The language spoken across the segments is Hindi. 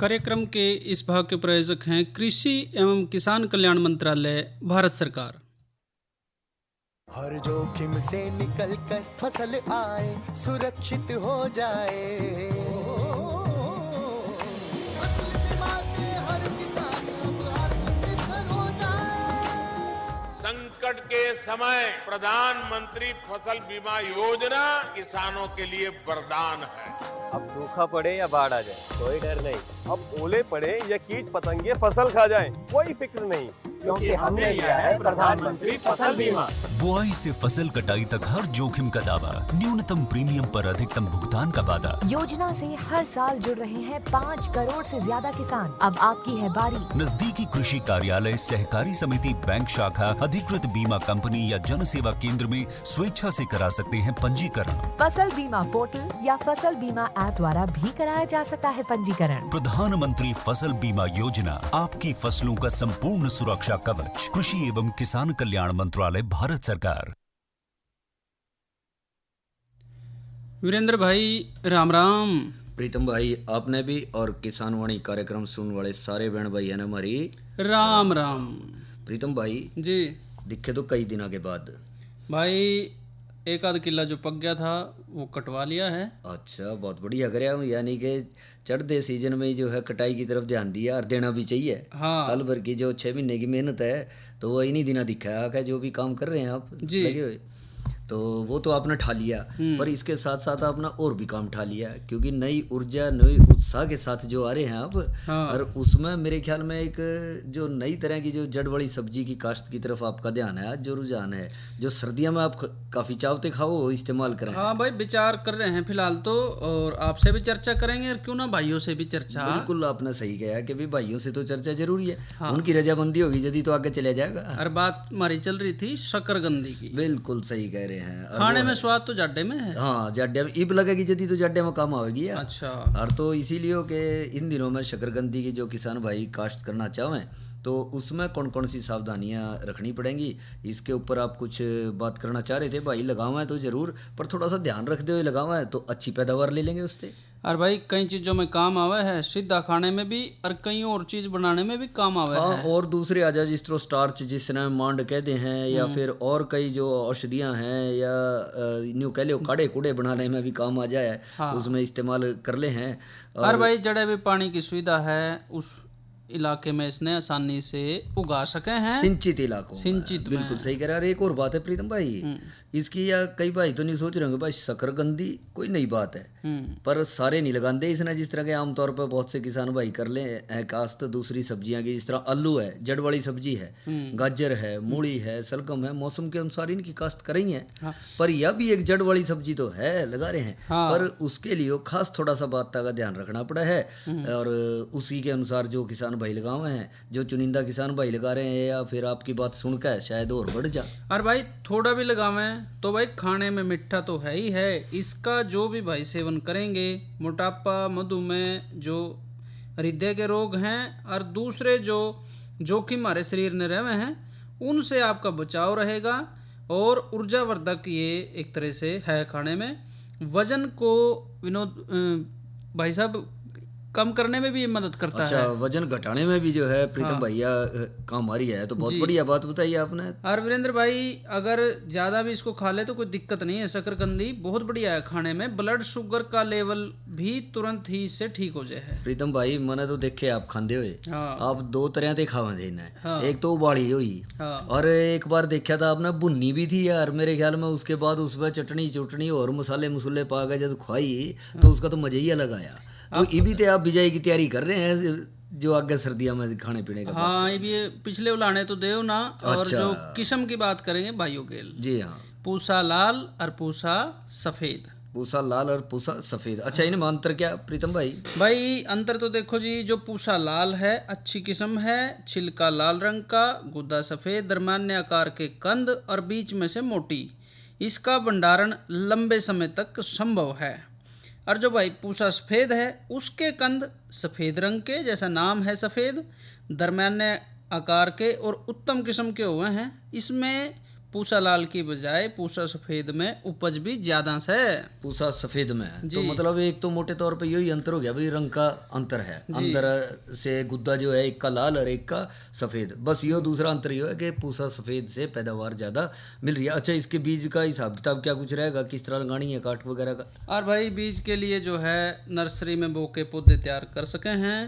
कार्यक्रम के इस भाग के प्रायोजक हैं कृषि एवं किसान कल्याण मंत्रालय, भारत सरकार। हर जोखिम से निकल कर फसल आए, सुरक्षित हो जाए। फसल बीमा से हर किसान अब आत्मनिर्भर हो जाए। संकट के समय प्रधानमंत्री फसल बीमा योजना किसानों के लिए वरदान है। अब सूखा पड़े या बाढ़ आ जाए, कोई डर नहीं। अब ओले पड़े या कीट पतंगे फसल खा जाए, कोई फिक्र नहीं, क्योंकि हमने लिया है प्रधानमंत्री फसल बीमा। बुआई से फसल कटाई तक हर जोखिम का दावा, न्यूनतम प्रीमियम पर अधिकतम भुगतान का वादा। योजना से हर साल जुड़ रहे हैं 5 करोड़ से ज्यादा किसान। अब आपकी है बारी। नजदीकी कृषि कार्यालय, सहकारी समिति, बैंक शाखा, अधिकृत बीमा कंपनी या जन सेवा केंद्र में स्वेच्छा से करा सकते हैं पंजीकरण। फसल बीमा पोर्टल या फसल बीमा ऐप द्वारा भी कराया जा सकता है पंजीकरण। प्रधानमंत्री फसल बीमा योजना, आपकी फसलों का संपूर्ण सुरक्षा कवच। कृषि एवं किसान कल्याण मंत्रालय, भारत सरकार। वीरेंद्र भाई राम राम। प्रीतम भाई आपने भी और किसान वाणी कार्यक्रम सुनने वाले सारे बहन भाई है ना हमारी राम राम। प्रीतम भाई जी दिखे तो कई दिनों के बाद भाई, एक आध किला जो पक गया था वो कटवा लिया है। अच्छा, बहुत बढ़िया करे हम, यानी कि चढ़ते सीजन में जो है कटाई की तरफ ध्यान दिया और देना भी चाहिए। हाँ। साल भर की जो 6 महीने की मेहनत है तो वो इन्हीं दिना दिखा है जो भी काम कर रहे हैं आप जी। लगे हुए, तो वो तो आपने ठा लिया, पर इसके साथ साथ आपने और भी काम ठा लिया, क्योंकि नई ऊर्जा नई उत्साह के साथ जो आ रहे हैं आप। हाँ। और उसमें मेरे ख्याल में एक जो नई तरह की जो जड़ वाली सब्जी की काश्त की तरफ आपका ध्यान है, जो रुझान है, जो सर्दियों में आप काफी चावते खाओ इस्तेमाल करें। हाँ भाई, विचार कर रहे हैं फिलहाल तो, और आपसे भी चर्चा करेंगे और क्यों ना भाइयों से भी चर्चा। बिल्कुल आपने सही कहा कि भाई भाइयों से तो चर्चा जरूरी है। हाँ। उनकी रजामंदी होगी यदि तो आगे चले जाएगा। और बात हमारी चल रही थी शकरकंदी की। बिल्कुल सही कह रहे हैं। खाने में स्वाद तो जाड्डे में है। हाँ, जाड्डे में इब लगेगी यदि तो जाड्डे में काम आएगी यार। अच्छा। और तो इसीलिए कि इन दिनों में शकरकंदी की जो किसान भाई काश्त करना चाहें तो उसमें कौन कौन सी सावधानियां रखनी पड़ेंगी, इसके ऊपर आप कुछ बात करना चाह रहे थे। भाई लगावा तो जरूर, पर थोड़ा सा ध्यान रखते हुए लगावा है तो अच्छी पैदावार ले लेंगे उससे। और भाई कई चीज़ों में काम आवे है, सीधा खाने में भी और कई और चीज़ बनाने में भी काम आवे हाँ, है। और दूसरे आ जाए जिस तरह स्टार्च जिसने मांड कहते हैं, या फिर और कई जो औषधियाँ हैं, या न्यू कह लो काढ़े कूड़े बनाने में भी काम आ जाए। हाँ। उसमें इस्तेमाल कर ले हैं। और भाई जड़े भी पानी की सुविधा है उस इलाके में इसने आसानी से उगा सके हैं, सिंचित इलाकों सिंचित में। बिल्कुल सही कह रहा है। एक और बात है प्रीतम भाई, इसकी या कई भाई तो नहीं सोच रहे होंगे भाई शकरकंदी कोई नई बात है, पर सारे नहीं लगाते इसने। जिस तरह के आमतौर पर बहुत से किसान भाई कर ले हैं काश्त दूसरी सब्जियां की, जिस तरह आलू है, जड़ वाली सब्जी है, गाजर है, मूली है, सलगम है, मौसम के अनुसार इनकी काश्त कर रही है। हाँ। पर यह भी एक जड़ वाली सब्जी तो है, लगा रहे हैं। हाँ। पर उसके लिए खास थोड़ा सा बात का ध्यान रखना पड़ा है, और उसी के अनुसार जो किसान भाई लगाए हैं, जो चुनिंदा किसान भाई लगा रहे हैं, या फिर आपकी बात सुनकर शायद और बढ़ जा। और भाई थोड़ा भी लगावें तो भाई खाने में मीठा तो है ही है। इसका जो भी भाई सेवन करेंगे, मोटापा, मधुमेह, जो हृदय के रोग हैं और दूसरे जो जोखिम हमारे शरीर में रहे हैं, उनसे आपका बचाव रहेगा। और ऊर्जावर्धक ये एक तरह से है खाने में। वजन को विनोद भाई साहब कम करने में भी ये मदद करता है। वजन घटाने में भी जो है प्रीतम भैया काम आ रही है, तो बहुत बढ़िया बात बताई आपने। और वीरेंद्र भाई अगर ज़्यादा भी इसको खा ले तो कोई दिक्कत नहीं है। शकरकंदी बहुत बढ़िया है खाने में, ब्लड शुगर का लेवल भी तुरंत ही इससे ठीक हो जाए। प्रीतम भाई मैंने तो देखे आप खाते हुए। हाँ। आप 2 तरह से खावा देना है। हाँ। एक तो उबाली हुई। हाँ। और एक बार देखा था आपने भुन्नी भी थी यार मेरे ख्याल में, उसके बाद उसमें चटनी और मसाले मसूले पा के जब खुआई तो उसका तो मजा ही अलग आया। तो ये भी तो आप बिजाई की तैयारी कर रहे हैं जो आगे सर्दियों में खाने पीने का। हाँ, ये भी पिछले उलाने तो देव ना। और अच्छा। जो किस्म की बात करेंगे भाइयों के, जी हाँ, पूसा लाल और पूसा सफेद। पूसा लाल और पूसा सफेद। अच्छा, इनमें अंतर क्या प्रीतम भाई? भाई अंतर तो देखो जी, जो पूसा लाल है अच्छी किस्म है, छिलका लाल रंग का, गुद्दा सफेद, दरमियाने आकार के कंद और बीच में से मोटी। इसका भंडारण लंबे समय तक संभव है। और जो भाई पूसा सफ़ेद है उसके कंद सफ़ेद रंग के, जैसा नाम है सफ़ेद, दरमियाने आकार के और उत्तम किस्म के हुए हैं। इसमें पूसा लाल की बजाय पूसा सफेद में उपज भी ज्यादा है। पूसा सफेद में है। जी। तो मतलब एक तो मोटे तौर पे यही अंतर हो गया भाई, रंग का अंतर है। अंदर से गुद्दा जो है एक का लाल और एक का सफेद, बस यो दूसरा अंतर ये है कि पूसा सफेद से पैदावार ज्यादा मिल रही है। अच्छा, इसके बीज का हिसाब किताब क्या कुछ रहेगा, किस तरह लगानी है काट वगैरह का? और भाई बीज के लिए जो है नर्सरी में बो के पौधे तैयार कर सके हैं।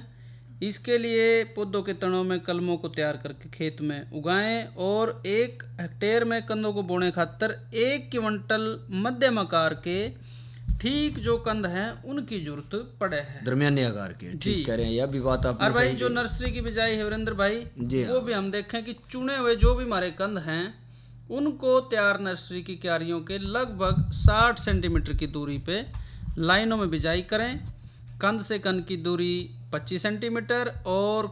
इसके लिए पौधों के तनों में कलमों को तैयार करके खेत में उगाएं और 1 हेक्टेयर में कंदों को बोने खातर 1 क्विंटल मध्यम आकार के ठीक जो कंद हैं उनकी जरूरत पड़े है। दरमियाने आकार के, जी। ठीक कह रहे हैं, यह भी बात आपने और भाई सही जो कही। नर्सरी की बिजाई है वीरेंद्र भाई, जी हाँ। वो भी हम देखें कि चुने हुए जो भी हमारे कंद हैं उनको तैयार नर्सरी की क्यारियों के लगभग 60 सेंटीमीटर की दूरी पे लाइनों में बिजाई करें। कंद से कंद की दूरी 25 सेंटीमीटर और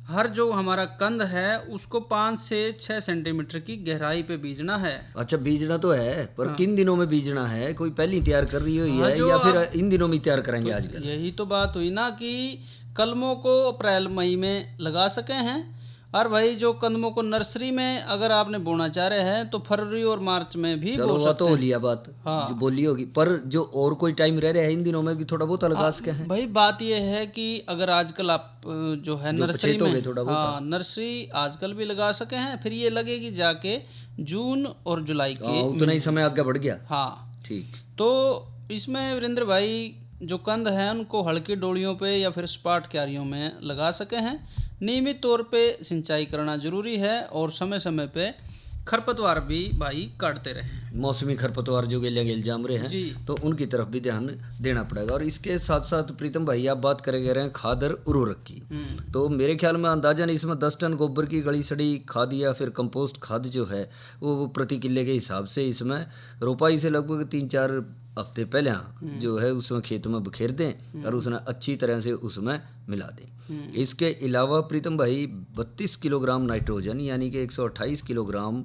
हर जो हमारा कंद है उसको 5 से 6 सेंटीमीटर की गहराई पे बीजना है। अच्छा, बीजना तो है, पर किन दिनों में बीजना है? कोई पहले तैयार कर रही हुई हाँ, है जो या फिर आप- इन दिनों में तैयार करेंगे आजकल? यही तो बात हुई ना कि कलमों को अप्रैल मई में लगा सके हैं। और भाई जो कलमों को नर्सरी में अगर आपने बोना चाह रहे हैं तो फरवरी और मार्च में भी चलो बो वो सकते तो हो हैं। लिया बात, हाँ। जो बोली होगी, पर जो और कोई टाइम रह रहा है इन दिनों में भी थोड़ा बहुत लगा सके हैं। भाई बात यह है कि अगर आजकल आप जो है जो नर्सरी पछेत हो में गए थोड़ा बहुत, हाँ नर्सरी आजकल भी लगा सके हैं, फिर ये लगेगी जाके जून और जुलाई के उतना ही समय आगे बढ़ गया। हाँ। ठीक। तो इसमें वीरेंद्र भाई जो कंद हैं उनको हल्की डोलियों पे या फिर स्पाट क्यारियों में लगा सके हैं। नियमित तौर पे सिंचाई करना जरूरी है और समय समय पे खरपतवार भी भाई काटते रहें। मौसमी खरपतवार जो गेलिया गेल जाम रहे हैं जी। तो उनकी तरफ भी ध्यान देना पड़ेगा। और इसके साथ साथ प्रीतम भाई आप बात करेंगे रहे हैं खाद और उर्वरक की, तो मेरे ख्याल में अंदाजन इसमें 10 टन गोबर की गली सड़ी खाद या फिर कंपोस्ट खाद जो है वो प्रति किले के हिसाब से इसमें रोपाई से लगभग 3-4 हफ्ते पहले जो है उसमें खेत में बखेर दें और उसमें अच्छी तरह से उसमें मिला दें। इसके अलावा प्रीतम भाई 32 किलोग्राम नाइट्रोजन यानी कि 128 किलोग्राम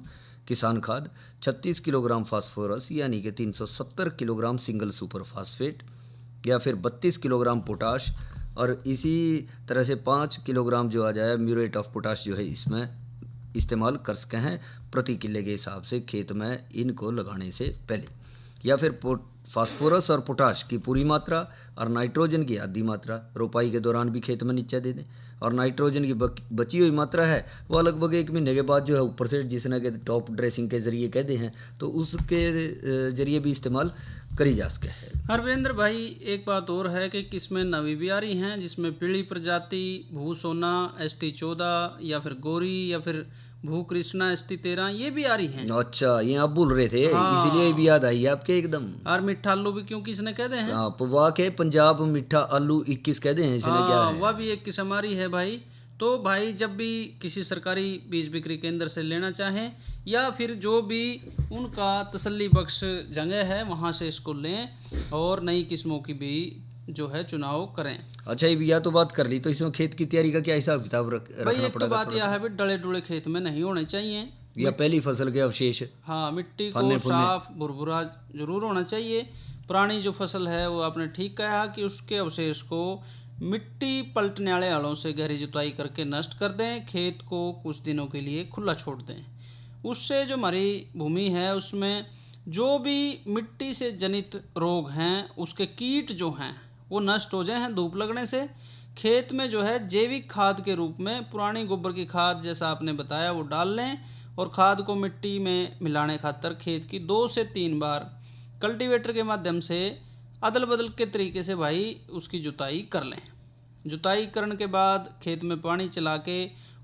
किसान खाद, 36 किलोग्राम फास्फोरस यानी कि 370 किलोग्राम सिंगल सुपर फास्फेट या फिर 32 किलोग्राम पोटाश और इसी तरह से 5 किलोग्राम जो आ जाए म्यूरेट ऑफ पोटाश जो है इसमें इस्तेमाल कर सके हैं प्रति किले के हिसाब से खेत में इनको लगाने से पहले। या फिर फास्फोरस और पोटाश की पूरी मात्रा और नाइट्रोजन की आधी मात्रा रोपाई के दौरान भी खेत में नीचे दे दें। और नाइट्रोजन की बची हुई मात्रा है वह लगभग 1 महीने के बाद जो है ऊपर से जिसने के टॉप ड्रेसिंग के जरिए कहते हैं तो उसके जरिए भी इस्तेमाल करी जा सके है। और वीरेंद्र भाई एक बात और है कि किस्में नवी भी आ रही हैं जिसमें पीली प्रजाति, भू सोना, ST14 या फिर गोरी या फिर भू कृष्णा ST13 ये भी आ रही हैं। अच्छा, ये आप बोल रहे थे इसीलिए भी याद आई आपके एकदम। और मिठा आलू भी क्योंकि इसने कहते हैं वाह के पंजाब मिठा आलू 21 कहते हैं इसने, क्या है वह भी एक किस्म आ रही है भाई। तो भाई जब भी किसी सरकारी बीज बिक्री केंद्र से लेना चाहें या फिर जो भी उनका तसल्ली बख्श जगह है वहाँ से इसको लें और नई किस्मों की भी जो है चुनाव करें। अच्छा, ये भी या तो बात कर ली, तो इसमें खेत की तैयारी का क्या हिसाब किताब भाई रखना एक तो पड़ेगा? बात यह है भी डले डुले खेत में नहीं होने चाहिए या पहली फसल के अवशेष? हाँ, मिट्टी फलने को फूलने। साफ भुरभुरा जरूर होना चाहिए। पुरानी जो फसल है वो आपने ठीक कहा कि उसके अवशेष को मिट्टी पलटने वाले हलों से गहरी जुताई करके नष्ट कर दें। खेत को कुछ दिनों के लिए खुला छोड़ दें। उससे जो हमारी भूमि है उसमें जो भी मिट्टी से जनित रोग हैं उसके कीट जो हैं वो नष्ट हो जाए हैं धूप लगने से। खेत में जो है जैविक खाद के रूप में पुरानी गोबर की खाद जैसा आपने बताया वो डाल लें और खाद को मिट्टी में मिलाने खातर खेत की 2 से 3 बार कल्टीवेटर के माध्यम से अदल बदल के तरीके से भाई उसकी जुताई कर लें। जुताई करने के बाद खेत में पानी चला के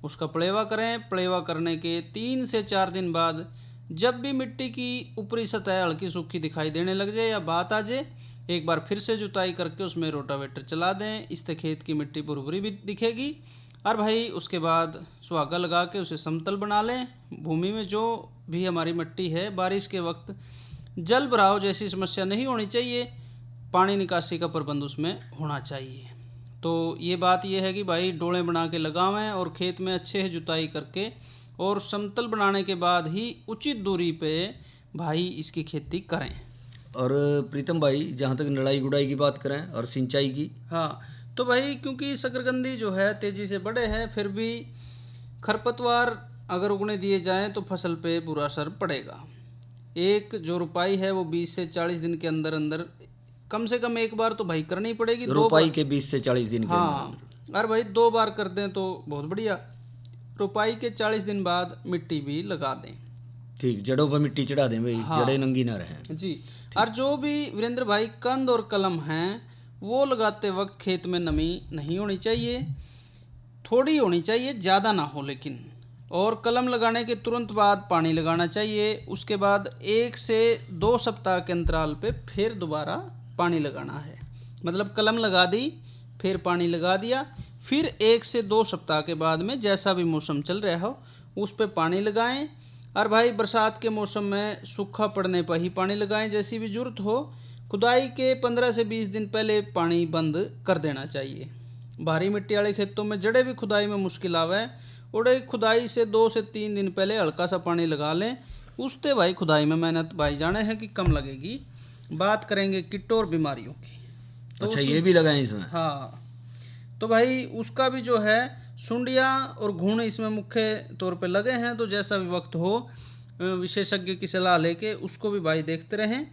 उसका पलेवा करें। पलेवा करने के 3 से 4 दिन बाद जब भी मिट्टी की ऊपरी सतह हल्की सूखी दिखाई देने लग जाए या बात आ जाए एक बार फिर से जुताई करके उसमें रोटावेटर चला दें। इससे खेत की मिट्टी भुरभुरी भी दिखेगी। और भाई उसके बाद सुहागा लगा के उसे समतल बना लें। भूमि में जो भी हमारी मिट्टी है बारिश के वक्त जल भराव जैसी समस्या नहीं होनी चाहिए, पानी निकासी का प्रबंध उसमें होना चाहिए। तो ये बात ये है कि भाई डोले बना के लगावें और खेत में अच्छे से जुताई करके और समतल बनाने के बाद ही उचित दूरी पे भाई इसकी खेती करें। और प्रीतम भाई जहाँ तक निराई गुड़ाई की बात करें और सिंचाई की, हाँ तो भाई क्योंकि शकरकंदी जो है तेज़ी से बढ़े है फिर भी खरपतवार अगर उगने दिए जाएं तो फसल पे बुरा असर पड़ेगा। एक जो रुपाई है वो 20 से 40 दिन के अंदर अंदर कम से कम एक बार तो भाई करनी पड़ेगी। रुपाई के 20 से 40 दिन के अंदर। हाँ, और भाई 2 बार कर दें तो बहुत बढ़िया। रुपाई के 40 दिन बाद मिट्टी भी लगा दें। ठीक, जड़ों पर मिट्टी चढ़ा दें भाई, जड़ें नंगी ना रहें जी। और जो भी वीरेंद्र भाई कंद और कलम हैं वो लगाते वक्त खेत में नमी नहीं होनी चाहिए, थोड़ी होनी चाहिए, ज़्यादा ना हो लेकिन। और कलम लगाने के तुरंत बाद पानी लगाना चाहिए। उसके बाद 1 से 2 सप्ताह के अंतराल पे फिर दोबारा पानी लगाना है। मतलब कलम लगा दी, फिर पानी लगा दिया, फिर 1 से 2 सप्ताह के बाद में जैसा भी मौसम चल रहा हो उस पे पानी लगाएं। और भाई बरसात के मौसम में सूखा पड़ने पर ही पानी लगाएं, जैसी भी ज़रूरत हो। खुदाई के 15 से 20 दिन पहले पानी बंद कर देना चाहिए। भारी मिट्टी वाले खेतों में जड़े भी खुदाई में मुश्किल आवे उड़े खुदाई से 2 से 3 दिन पहले हल्का सा पानी लगा लें। उससे भाई खुदाई में मेहनत भाई जाने है कि कम लगेगी। बात करेंगे कीटों और बीमारियों की। तो अच्छा, ये भी लगाएं इसमें? हाँ, तो भाई उसका भी जो है सुंडियाँ और घुन इसमें मुख्य तौर पे लगे हैं। तो जैसा भी वक्त हो विशेषज्ञ की सलाह लेके उसको भी भाई देखते रहें।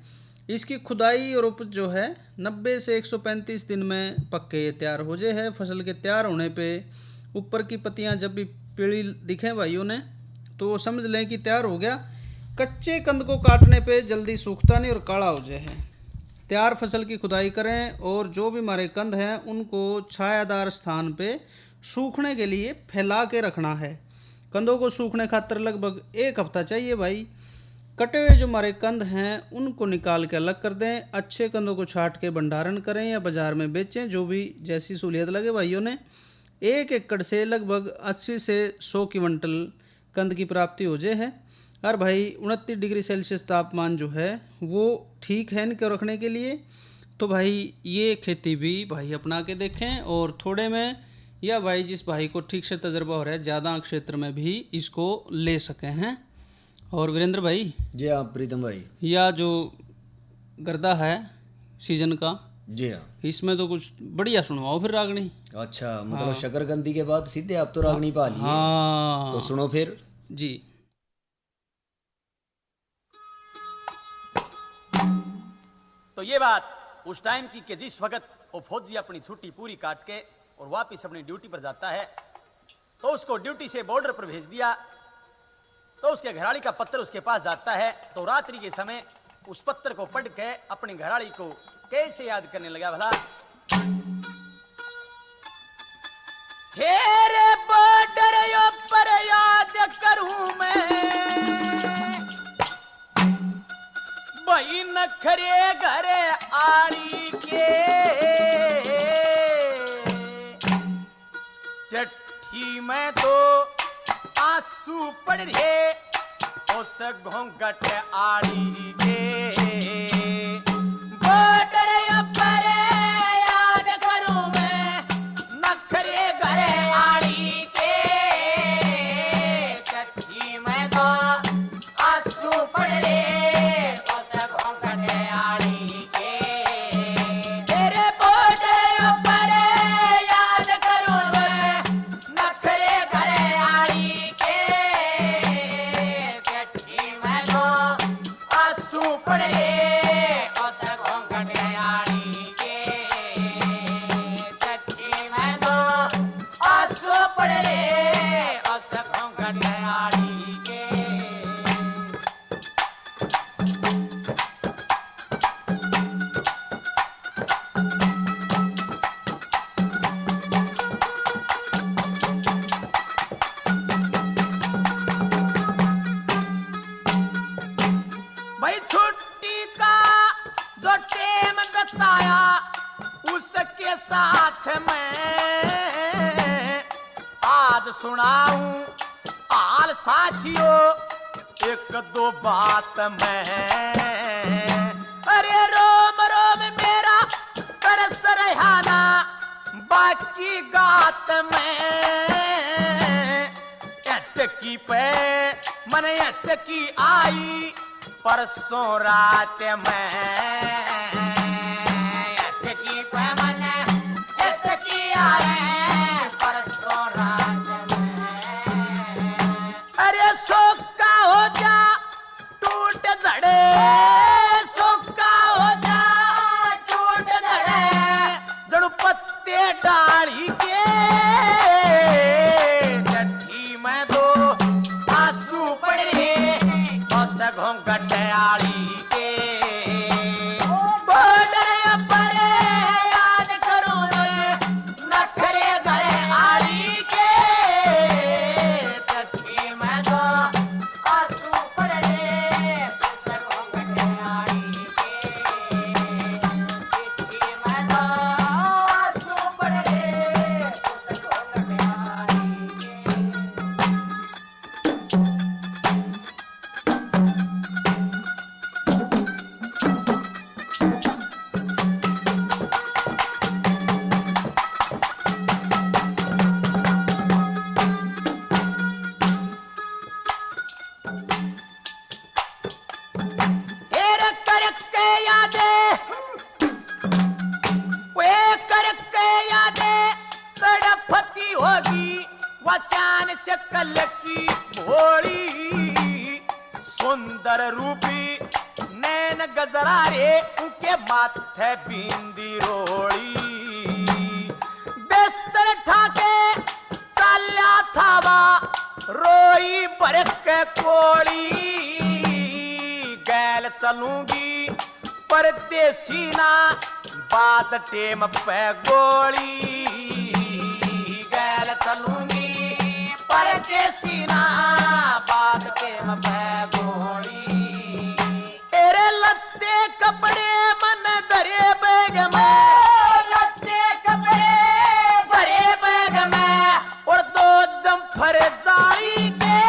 इसकी खुदाई और उपज जो है 90 से 135 दिन में पक्के ये तैयार हो जाए है। फसल के तैयार होने पे ऊपर की पत्तियां जब भी पीली दिखें भाइयों ने तो समझ लें कि तैयार हो गया। कच्चे कंद को काटने पे जल्दी सूखता नहीं और काला हो जाए है। तैयार फसल की खुदाई करें और जो भी हमारे कंद हैं उनको छायादार स्थान पे सूखने के लिए फैला के रखना है। कंदों को सूखने खातर लगभग 1 हफ्ता चाहिए भाई। कटे हुए जो हमारे कंद हैं उनको निकाल के अलग कर दें। अच्छे कंदों को छाट के भंडारण करें या बाज़ार में बेचें, जो भी जैसी सहूलियत लगे भाइयों ने। 1 एकड़ से लगभग 80 से 100 क्विंटल कंद की प्राप्ति हो जाए है। और भाई 29 डिग्री सेल्सियस तापमान जो है वो ठीक है इनके रखने के लिए। तो भाई ये खेती भी भाई अपना के देखें और थोड़े में या भाई जिस भाई को ठीक से तजर्बा हो रहा है ज़्यादा क्षेत्र में भी इसको ले सके हैं। और वीरेंद्र भाई जी हाँ प्रीतम भाई, या जो गर्दा है सीजन का, जी हाँ, इसमें तो कुछ बढ़िया सुनवाओ फिर रागनी। अच्छा मतलब शकरकंदी के बाद सीधे आप तो रागनी पा लिए। हाँ तो सुनो फिर जी। तो ये बात उस टाइम की कि जिस वक्त वो फौजी अपनी छुट्टी पूरी काट के और वापस अपनी ड्यूटी पर जाता है तो उसको ड्यूटी से बॉर्डर पर भेज दिया। तो उसके घराड़ी का पत्र उसके पास जाता है। तो रात्रि के समय उस पत्र को पढ़ के अपनी घराड़ी को कैसे याद करने लगा भला। हेरे बॉर्डर पर याद करूं मैं भाई नखरे घरे आड़ी के चट्टी में तो आंसू पड़ रहे उस घोंघट आड़ी के बॉर्डर पर याद करूं मैं नखरे घरे आड़ी के चट्टी में तो आंसू पड़ रहे उस घोंघट आड़ी के तेरे बॉर्डर पर याद करूं मैं नखरे घरे आड़ी के चट्टी में तो आंसू पड़ रहे उस घोंघट आड़ी के चट्टी में तो आंसू पड़ रहे उस घोंघट आड़ी के। भाई छुट्टी का जो टेम बताया उसके साथ मैं आज सुनाऊं हाल साथियों 1-2 बात मैं। अरे रोम रोम मेरा कर सरहाना बाकी गात में चक्की पे मन चक्की आई परसों रात में चक्की पे मन चक्की आई परसों रात में। सोका हो जा टूट गए जड़ू पत्ते डाली के जठी में दो आंसू पड़े बस घोंघट आली के बॉर्डर पर याद करूं नखरे गए आली के जठी में दो आंसू पड़े बस घोंघट आली के जठी में दो आंसू पड़े बस घोंघट आली के एर करके यादे वे करके यादे तड़पती होगी वसान से कल की भोली सुंदर रूपी नैन गजरारे उनके माथे बिंदी रोड़ी बिस्तर ठाके चाल्या थावा रोई बरक कोड़ी गैल चलूंगी परदेसी ना बात टेम पे गोली गैल चलूंगी परदेसी ना बात टेम पे गोली तेरे लत्ते कपड़े मन धरे बैग में लत्ते कपड़े भरे बैग में और दो जम्फर जाली के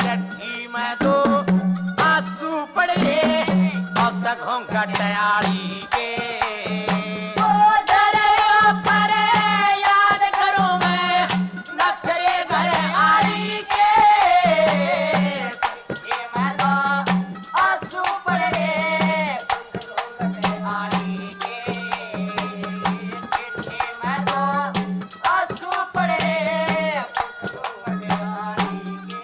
लट्ठी में दो आंसू पड़े और घोंघट आली के बॉर्डर पर याद करूं मैं नखरे घर आली के जठी में दो आंसू पड़े बस घोंघट आली के जठी में दो आंसू पड़े बस घोंघट आली के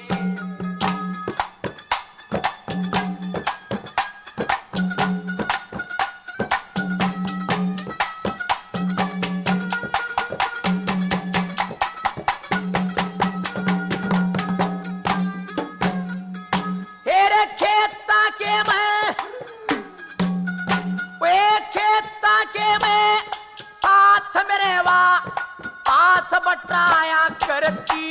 हेरे खेता के मैं वे खेता के मैं साथ मेरे वा हाथ बटाया करती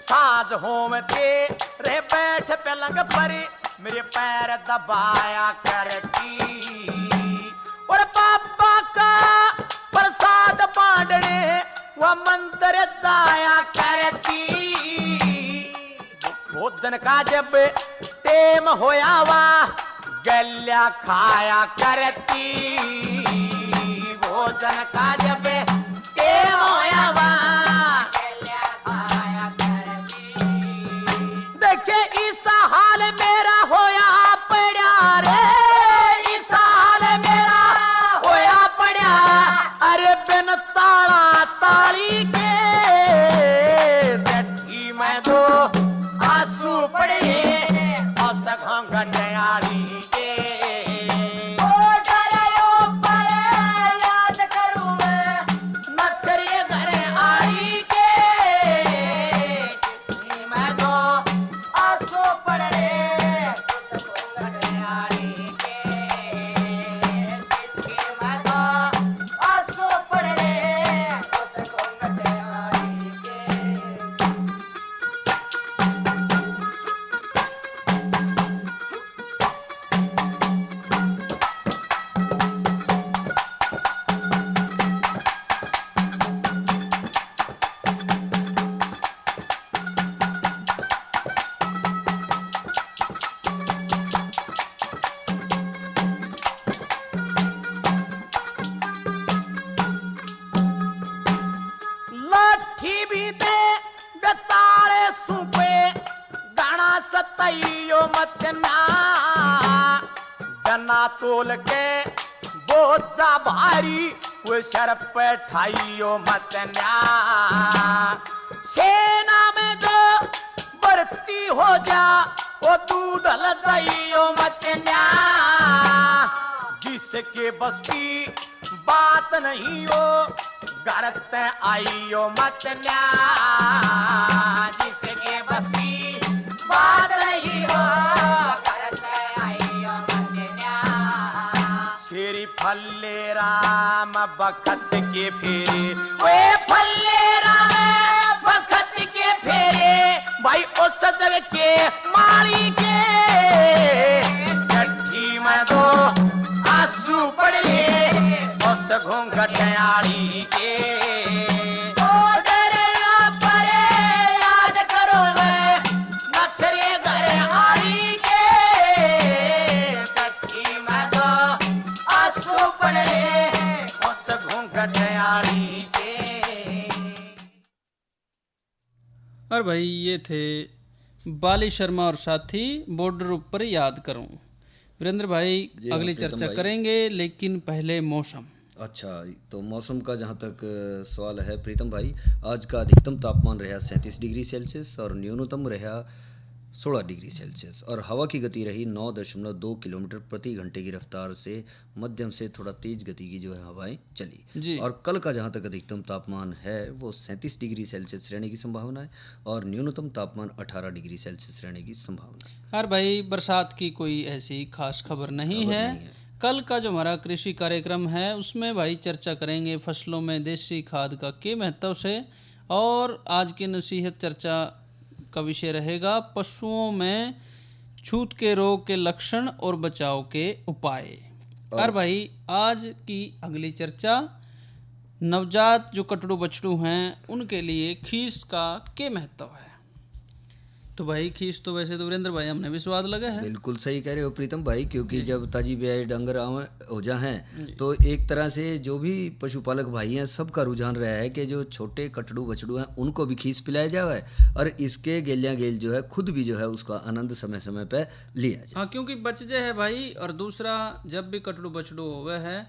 साज होमते रे बैठ पलंग पर मेरे पैर दबाया करती और पापा का प्रसाद बांटने वह मंदिर जाया करती भोजन का जब टेम होया वा गल्या खाया करती भोजन का जब टेम होया वा गल्या खाया करती देखे इस हाल मेरा होया पड़ा रे इस हाल मेरा होया पड़ा अरे बिन ताला ताली के जठी में दो आंसू पड़े और घोंघट आली के बॉर्डर पर याद करूं मैं नखरे घर आली के जठी में दो आंसू पड़े और घोंघट आली के जठी में दो आंसू पड़े और घोंघट आली के लाठी भी दे बेचारे सुपे गाना सतैयो मत ना गन्ना तोल के बोझा भारी वो सर पे ठाइयो मत ना सेना में जो भर्ती हो जा ओ दूध लदाइयो मत न्या, जिसके बस की बात नहीं हो घर ते आइयो मत न्या, जिसके बस की बात नहीं हो घर ते आइयो मत न्या। शेरी फल्ले राम बखत के फेरे, ओए फल्ले राम बखत के फेरे, भाई ओ सजग के माली के छठी में दो आंसू पड़ ले उस घूंघट आड़ी के। ओ डरे परे याद करो मैं नखरे घर आड़ी के, छठी में दो आंसू पड़ ले उस घूंघट आड़ी के। और भाई ये थे बाली शर्मा और साथी बॉर्डर ऊपर याद करूं। वीरेंद्र भाई जी हाँ, अगली प्रीतम चर्चा भाई। करेंगे, लेकिन पहले मौसम। अच्छा, तो मौसम का जहाँ तक सवाल है प्रीतम भाई, आज का अधिकतम तापमान रहा 37 डिग्री सेल्सियस और न्यूनतम रहा 16 डिग्री सेल्सियस, और हवा की गति रही 9.2 किलोमीटर प्रति घंटे की रफ्तार से मध्यम से थोड़ा तेज गति की जो है हवाएं जी। चली। और कल का जहाँ तक अधिकतम तापमान है वो 37 डिग्री सेल्सियस रहने की संभावना है और न्यूनतम तापमान 18 डिग्री सेल्सियस रहने की संभावना है। और भाई बरसात की कोई ऐसी खास खबर नहीं है। कल का जो हमारा कृषि कार्यक्रम है उसमें भाई चर्चा करेंगे फसलों में देसी खाद का के महत्व से, और आज की नसीहत चर्चा का विषय रहेगा पशुओं में छूत के रोग के लक्षण और बचाव के उपाय। और भाई आज की अगली चर्चा नवजात जो कटड़ू बछड़ू हैं उनके लिए खीस का के महत्व है। तो भाई खीस तो वैसे तो वीरेंद्र भाई हमने भी स्वाद लगा है। बिल्कुल सही कह रहे हो प्रीतम भाई, क्योंकि जब ताजी ब्याज डंगर हो जा हैं तो एक तरह से जो भी पशुपालक भाई हैं सबका रुझान रहा है कि जो छोटे कटड़ू बछड़ू हैं उनको भी खीस पिलाया जाए और इसके गेलियाँ गेल जो है खुद भी जो है उसका आनंद समय समय पर लिया जाए। हाँ, क्योंकि बच्चे है भाई, और दूसरा जब भी कटड़ू बछड़ू होवे है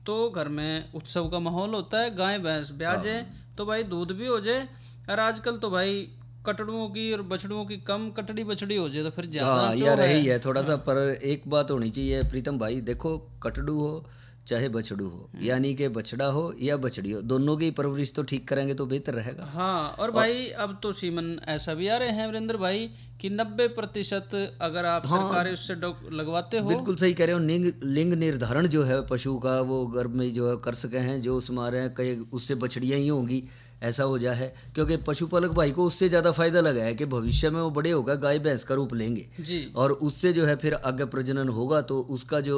तो घर में उत्सव का माहौल होता है, गाय भैंस ब्याजे तो भाई दूध भी हो जाए। और आजकल तो भाई कटड़ुओं की और बछड़ुओं की कम, कटड़ी बछड़ी हो जाए तो फिर ज्यादा हाँ, चो यह रही है थोड़ा सा। पर एक बात होनी चाहिए प्रीतम भाई, देखो कटड़ू हो चाहे बछड़ू हो, यानी कि बछड़ा हो या बछड़ी हो, दोनों की परवरिश तो ठीक करेंगे तो बेहतर रहेगा। हाँ, और भाई अब तो सीमन ऐसा भी आ रहे हैं वीरेंद्र भाई कि 90% अगर आप सरकारी उससे लगवाते हो। बिल्कुल सही कह रहे हो। लिंग निर्धारण जो है पशु का वो गर्भ में जो है कर सके हैं, जो उसमें आ रहे हैं कई उससे बछड़ियाँ ही होंगी, ऐसा हो जाए है। क्योंकि पशुपालक भाई को उससे ज़्यादा फायदा लगा है कि भविष्य में वो बड़े होकर गाय भैंस का रूप लेंगे जी। और उससे जो है फिर आगे प्रजनन होगा तो उसका जो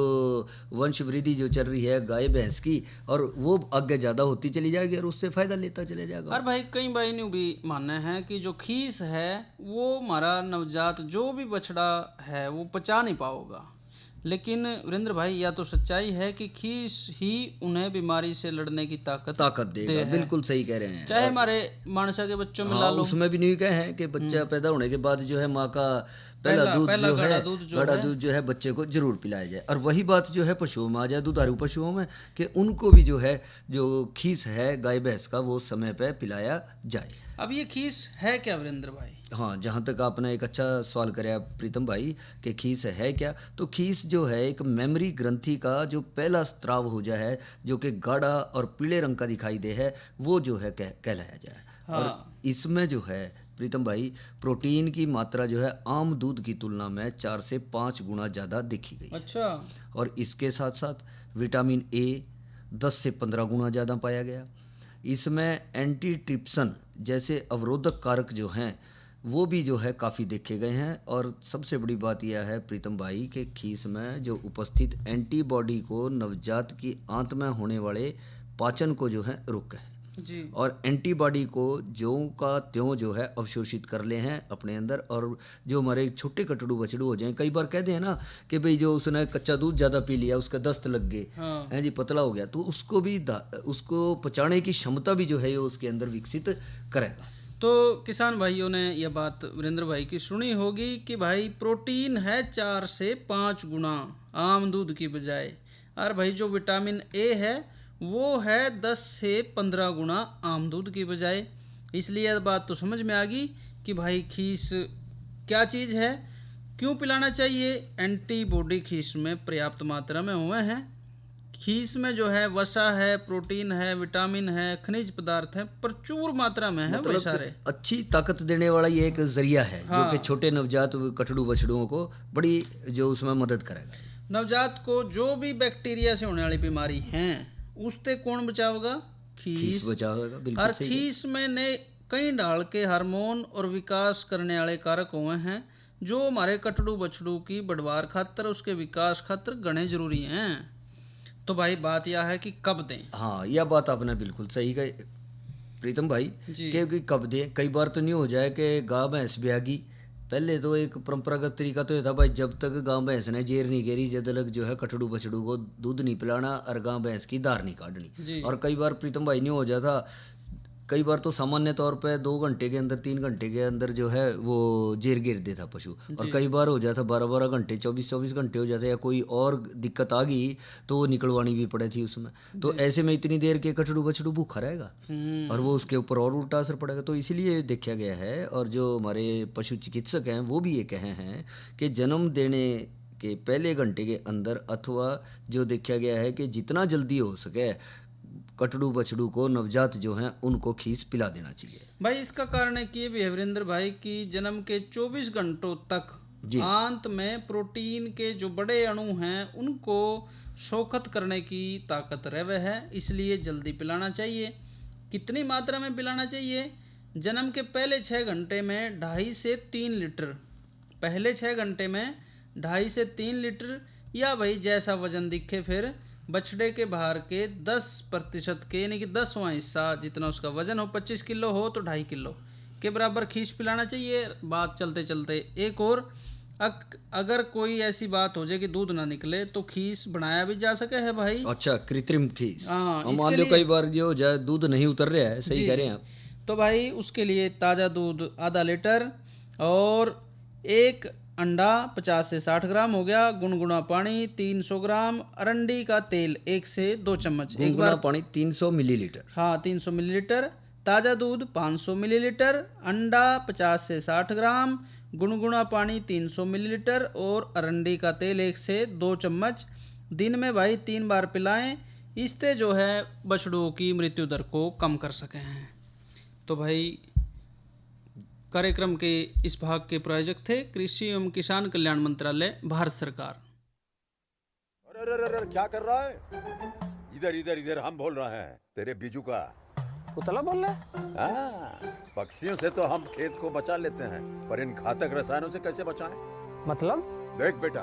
वंश वृद्धि जो चल रही है गाय भैंस की, और वो आगे ज़्यादा होती चली जाएगी और उससे फायदा लेता चले जाएगा। और भाई कई भाई ने भी मानना है कि जो खीस है वो हमारा नवजात जो भी बछड़ा है वो पचा नहीं पाओगा, लेकिन वीरेंद्र भाई या तो सच्चाई है कि खीस ही उन्हें बीमारी से लड़ने की ताकत देगा। बिल्कुल सही कह रहे हैं। चाहे हमारे मानसा के बच्चों में ला लो, उसमें भी नहीं कहे हैं कि बच्चा पैदा होने के बाद जो है माँ का पहला दूध जो है गाढ़ा दूध जो है बच्चे को जरूर पिलाया जाए। और वही बात जो है पशुओं में आ जाए, दुधारू पशुओं में, कि उनको भी जो है जो खीस है गाय भैंस का वो समय पर पिलाया जाए। अब ये खीस है क्या वीरेंद्र भाई? हाँ, जहाँ तक आपने एक अच्छा सवाल कराया प्रीतम भाई कि खीस है क्या, तो खीस जो है एक मेमोरी ग्रंथि का जो पहला स्त्राव हो जाए है जो कि गाढ़ा और पीले रंग का दिखाई दे है, वो जो है कहलाया जाए। हाँ। और इसमें जो है प्रीतम भाई प्रोटीन की मात्रा जो है आम दूध की तुलना में 4 से 5 गुना ज़्यादा देखी गई। अच्छा। और इसके साथ साथ विटामिन ए 10 से 15 गुना ज़्यादा पाया गया। इसमें एंटी ट्रिप्सन जैसे अवरोधक कारक जो हैं वो भी जो है काफ़ी देखे गए हैं। और सबसे बड़ी बात यह है प्रीतम भाई कि खीस में जो उपस्थित एंटीबॉडी को नवजात की आंत में होने वाले पाचन को जो है रोके हैं जी। और एंटीबॉडी को ज्यों का त्यों जो है अवशोषित कर ले हैं अपने अंदर। और जो हमारे छोटे कटड़ू बछड़ू हो जाएं, कई बार कहते हैं ना कि भाई जो उसने कच्चा दूध ज़्यादा पी लिया उसका दस्त लग गए हैं जी, पतला हो गया, तो उसको भी उसको पचाने की क्षमता भी जो है ये उसके अंदर विकसित करेगा। तो किसान भाइयों ने यह बात वीरेंद्र भाई की सुनी होगी कि भाई प्रोटीन है 4 से 5 गुना आम दूध की बजाय, और भाई जो विटामिन ए है वो है 10 से 15 गुना आम दूध की बजाय। इसलिए बात तो समझ में आ गई कि भाई खीस क्या चीज़ है। क्यों पिलाना चाहिए? एंटीबॉडी खीस में पर्याप्त मात्रा में हुए हैं। खीस में जो है वसा है, प्रोटीन है, विटामिन है, खनिज पदार्थ है, प्रचुर मात्रा में है। मतलब सारे अच्छी ताकत देने वाला ये एक जरिया है जो कि छोटे नवजात कटड़ू बछड़ुओं को बड़ी जो उसमें मदद करेगा। नवजात को जो भी बैक्टीरिया से होने वाली बीमारी है उससे कौन बचावेगा? खीस बचावेगा, बिल्कुल और सही। खीस में ने कई ढाल के हार्मोन और विकास करने वाले कारक हुए हैं जो हमारे कटड़ू बछड़ू की बढ़वार खातर, उसके विकास खातर गणे जरूरी हैं। तो भाई बात यह है कि कब दें। हाँ, यह बात आपने बिल्कुल सही कही प्रीतम भाई कि कब दें। कई बार तो नहीं हो जाए कि गाय भैंस ब्यागी, पहले तो एक परंपरागत तरीका तो ये था भाई, जब तक गाय भैंस ने जेर नहीं गेरी जब तक जो है कटड़ू बछड़ू को दूध नहीं पिलाना और गाय भैंस की धार नहीं काटनी। और कई बार प्रीतम भाई नहीं हो जाता, कई बार तो सामान्य तौर पे 2 घंटे के अंदर 3 घंटे के अंदर जो है वो जेर गिर देता पशु, और कई बार हो जाता 12-12 घंटे 24-24 घंटे हो जाते, या कोई और दिक्कत आ गई तो वो निकलवानी भी पड़े थी उसमें। तो ऐसे में इतनी देर के कटड़ू बछड़ू भूखा रहेगा और वो उसके ऊपर और उल्टा असर पड़ेगा। तो इसीलिए देखा गया है, और जो हमारे पशु चिकित्सक हैं वो भी ये कहे हैं कि जन्म देने के पहले घंटे के अंदर, अथवा जो देखा गया है कि जितना जल्दी हो सके कटड़ू बछड़ू को, नवजात जो हैं उनको खीस पिला देना चाहिए। भाई इसका कारण है कि वीरेंद्र भाई की जन्म के 24 घंटों तक आंत में प्रोटीन के जो बड़े अणु हैं उनको शोखत करने की ताकत रहे है, इसलिए जल्दी पिलाना चाहिए। कितनी मात्रा में पिलाना चाहिए? जन्म के पहले 6 घंटे में 2.5 से 3 लीटर, पहले 6 घंटे में 2.5 से 3 लीटर, या भाई जैसा वजन दिखे फिर बछड़े के भार के 10% के, यानी कि 10वां हिस्सा जितना उसका वजन हो, 25 किलो हो तो 2.5 किलो के बराबर खीस पिलाना चाहिए। बात चलते चलते एक और, अगर कोई ऐसी बात हो जाए कि दूध ना निकले तो खीस बनाया भी जा सके है भाई। अच्छा, कृत्रिम खीस। हाँ, मान लो कई बार जो हो जाए दूध नहीं उतर रहा है, सही कह रहे हैं आप, तो भाई उसके लिए ताज़ा दूध आधा लीटर और एक अंडा 50 से 60 ग्राम हो गया, गुनगुना पानी 300 ग्राम, अरंडी का तेल 1 से 2 चम्मच, एक बार पानी 300 मिलीलीटर, हाँ 300 मिलीलीटर, ताज़ा दूध 500 मिलीलीटर, अंडा 50 से 60 ग्राम, गुनगुना पानी 300 मिलीलीटर और अरंडी का तेल 1 से 2 चम्मच। दिन में भाई 3 बार पिलाएं, इससे जो है बछड़ों की मृत्यु दर को कम कर सके हैं। तो भाई कार्यक्रम के इस भाग के प्रायोजक थे कृषि एवं किसान कल्याण मंत्रालय, भारत सरकार। अरे क्या कर रहा है? इधर इधर इधर, हम बोल रहे हैं तेरे बीजू का। उतला बोल रहा है? हाँ, पक्षियों से तो हम खेत को बचा लेते हैं, पर इन घातक रसायनों से कैसे बचाएं? मतलब? देख बेटा,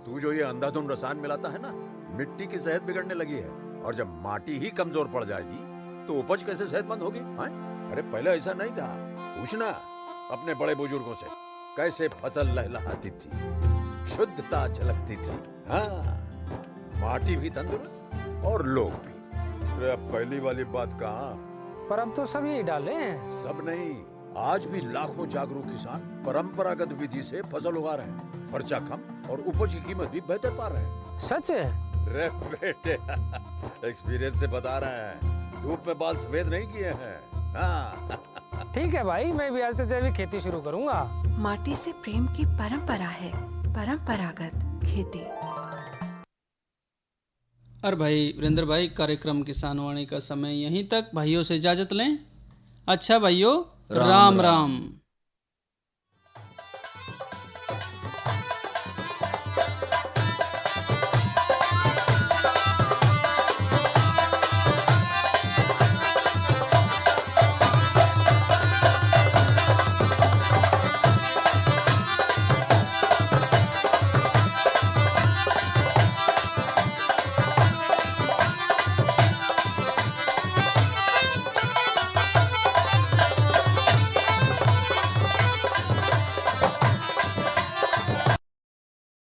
तू जो ये अंधाधुंध रसायन मिलाता है ना, मिट्टी की सेहत बिगड़ने लगी है, और जब माटी ही कमजोर पड़ जाएगी तो उपज कैसे सेहतमंद होगी? अरे पहले ऐसा नहीं था, पूछना अपने बड़े बुजुर्गों से, कैसे फसल लहलहाती थी, शुद्धता झलकती थी। हाँ, माटी भी तंदुरुस्त और लोग भी। अरे अब पहली वाली बात कहाँ? पर अब तो सब यही डाले हैं। सब नहीं, आज भी लाखों जागरूक किसान परंपरागत विधि से फसल उगा रहे हैं, खर्चा कम और उपज की कीमत भी बेहतर पा रहे हैं। सच है? रे बेटे, एक्सपीरियंस से बता रहे हैं, धूप में बाल सफेद नहीं किए हैं। हाँ। ठीक है भाई, मैं भी आज से जैविक खेती शुरू करूंगा। माटी से प्रेम की परंपरा है, परंपरागत खेती। और भाई वीरेंद्र भाई, कार्यक्रम किसान वाणी का समय यहीं तक, भाइयों से इजाजत लें। अच्छा भाइयों, राम राम।